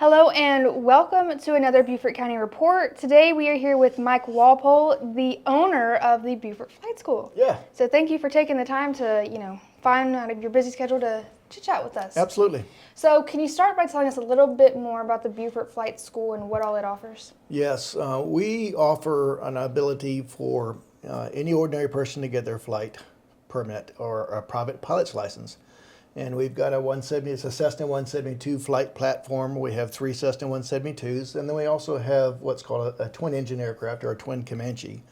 Hello and welcome to another Beaufort County Report. Today we are here with Mike Walpole, the owner of the Beaufort Flight School. Yeah. So thank you for taking the time to, find out of your busy schedule to chit-chat with us. Absolutely. So can you start by telling us a little bit more about the Beaufort Flight School and what all it offers? Yes, we offer an ability for any ordinary person to get their flight permit or a private pilot's license. And we've got it's a Cessna 172 flight platform. We have 3 Cessna 172s, and then we also have what's called a twin engine aircraft or a twin Comanche.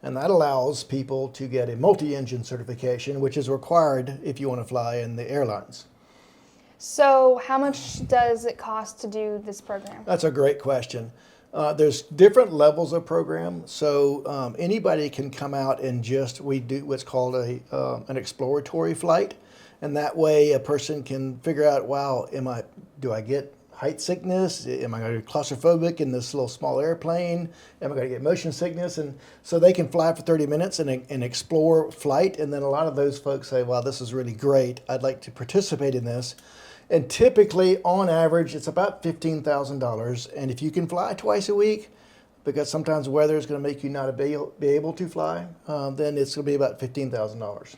And that allows people to get a multi-engine certification, which is required if you want to fly in the airlines. So how much does it cost to do this program? That's a great question. There's different levels of program, so anybody can come out and we do what's called an exploratory flight, and that way a person can figure out, wow, do I get height sickness? Am I going to get claustrophobic in this little small airplane? Am I going to get motion sickness? And so they can fly for 30 minutes and explore flight, and then a lot of those folks say, wow, this is really great. I'd like to participate in this. And typically, on average, it's about $15,000. And if you can fly twice a week, because sometimes weather is going to make you not be able to fly, then it's going to be about $15,000.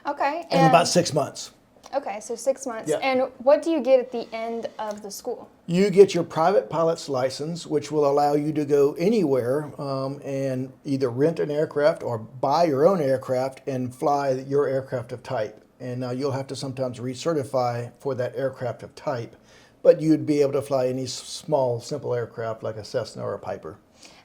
Okay. In about 6 months. Okay, so 6 months. Yeah. And what do you get at the end of the school? You get your private pilot's license, which will allow you to go anywhere and either rent an aircraft or buy your own aircraft and fly your aircraft of type. And now you'll have to sometimes recertify for that aircraft of type, but you'd be able to fly any small, simple aircraft like a Cessna or a Piper.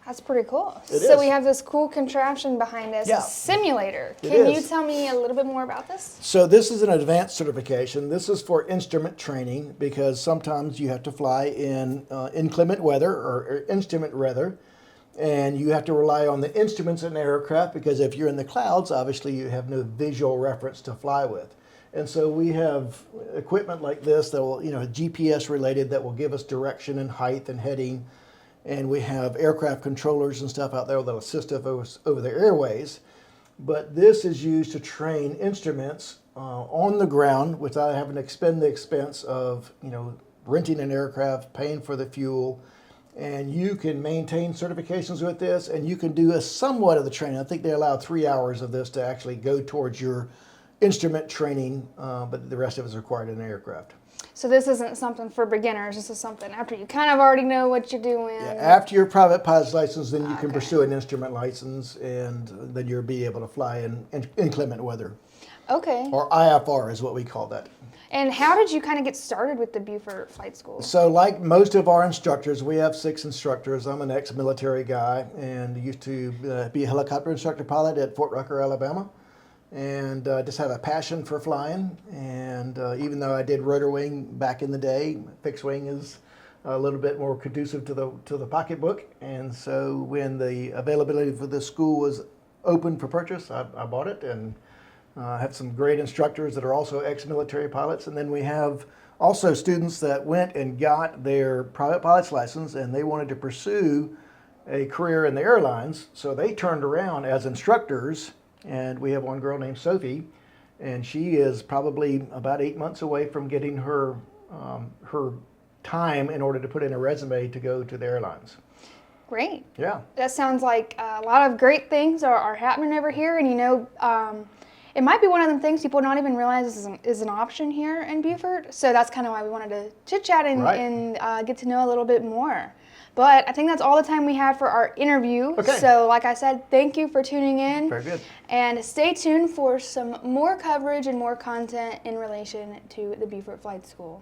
That's pretty cool. It So is. we have this cool contraption behind us, Yeah. a simulator. It Can you is. tell me a little bit more about this? So this is an advanced certification. This is for instrument training because sometimes you have to fly in inclement weather or instrument weather, and you have to rely on the instruments in the aircraft because if you're in the clouds, obviously you have no visual reference to fly with. And so we have equipment like this that will, GPS related, that will give us direction and height and heading. And we have aircraft controllers and stuff out there that assist us over the airways. But this is used to train instruments on the ground without having to expend the expense of, renting an aircraft, paying for the fuel. And you can maintain certifications with this, and you can do a somewhat of the training. I think they allow 3 hours of this to actually go towards your instrument training, but the rest of it is required in an aircraft. So this isn't something for beginners. This is something after you kind of already know what you're doing. Yeah, after your private pilot's license, then you can Okay. pursue an instrument license, and then you'll be able to fly in inclement weather. Okay. Or IFR is what we call that. And how did you kind of get started with the Beaufort Flight School? So like most of our instructors, we have 6 instructors. I'm an ex-military guy and used to be a helicopter instructor pilot at Fort Rucker, Alabama. And just had a passion for flying. And even though I did rotor wing back in the day, fixed wing is a little bit more conducive to the pocketbook. And so when the availability for this school was open for purchase, I bought it, and have some great instructors that are also ex-military pilots. And then we have also students that went and got their private pilot's license and they wanted to pursue a career in the airlines. So they turned around as instructors. And we have one girl named Sophie, and she is probably about 8 months away from getting her time in order to put in a resume to go to the airlines. Great. Yeah. That sounds like a lot of great things are happening over here. And, it might be one of them things people don't even realize is an option here in Beaufort. So that's kind of why we wanted to chit-chat and get to know a little bit more. But I think that's all the time we have for our interview. Okay. So like I said, thank you for tuning in. Very good. And stay tuned for some more coverage and more content in relation to the Beaufort Flight School.